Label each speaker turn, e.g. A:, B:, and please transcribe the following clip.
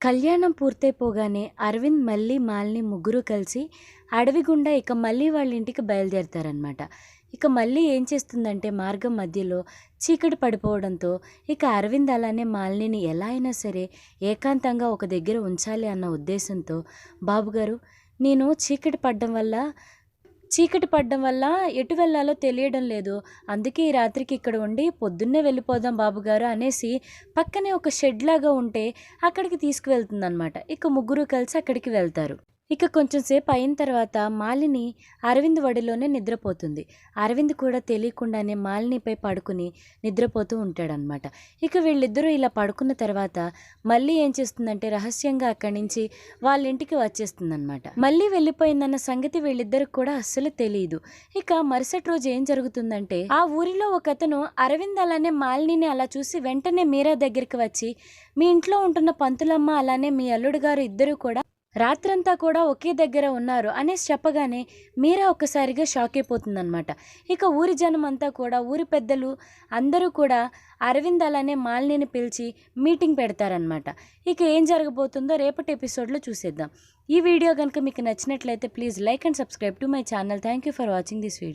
A: కళ్యాణం పూర్తయిపోగానే అరవింద్ మళ్ళీ మాలిని ముగ్గురు కలిసి అడవి గుండా ఇక మళ్ళీ వాళ్ళ ఇంటికి బయలుదేరతారనమాట. ఇక మళ్ళీ ఏం చేస్తుందంటే మార్గం మధ్యలో చీకటి పడిపోవడంతో ఇక అరవింద్ అలానే మాలినిని ఎలా అయినా సరే ఏకాంతంగా ఒక దగ్గర ఉంచాలి అన్న ఉద్దేశంతో, బాబుగారు నేను చీకటి పడ్డం వల్ల ఎటు వెళ్ళాలో తెలియడం లేదు. అందుకే ఈ రాత్రికి ఇక్కడ ఉండి పొద్దున్నే వెళ్ళిపోదాం బాబుగారు అనేసి పక్కనే ఒక షెడ్ లాగా ఉంటే అక్కడికి తీసుకువెళ్తుందనమాట. ఇక ముగ్గురు కలిసి అక్కడికి వెళ్తారు. ఇక కొంచెం సేపు అయిన తర్వాత మాలిని అరవింద్ ఒడిలోనే నిద్రపోతుంది. అరవింద్ కూడా తెలియకుండానే మాలినిపై పడుకుని నిద్రపోతూ ఉంటాడనమాట. ఇక వీళ్ళిద్దరూ ఇలా పడుకున్న తర్వాత మళ్ళీ ఏం చేస్తుందంటే రహస్యంగా అక్కడి నుంచి వాళ్ళ ఇంటికి వచ్చేస్తుందనమాట. మళ్ళీ వెళ్ళిపోయిందన్న సంగతి వీళ్ళిద్దరికి కూడా అస్సలు తెలియదు. ఇక మరుసటి రోజు ఏం జరుగుతుందంటే ఆ ఊరిలో ఒకతను అరవింద్ అలానే మాలినిని అలా చూసి వెంటనే మీరా దగ్గరికి వచ్చి, మీ ఇంట్లో ఉంటున్న పంతులమ్మ అలానే మీ అల్లుడు గారు ఇద్దరు కూడా రాత్రంతా కూడా ఒకే దగ్గర ఉన్నారు అనేసి చెప్పగానే మీరా ఒక్కసారిగా షాక్ అయిపోతుందనమాట. ఇక ఊరి జనం అంతా కూడా, ఊరి పెద్దలు అందరూ కూడా అరవింద్ అలానే మాలినిని పిలిచి మీటింగ్ పెడతారనమాట. ఇక ఏం జరగబోతుందో రేపటి ఎపిసోడ్లో చూసేద్దాం. ఈ వీడియో కనుక మీకు నచ్చినట్లయితే please like and subscribe to my channel. Thank you for watching this video.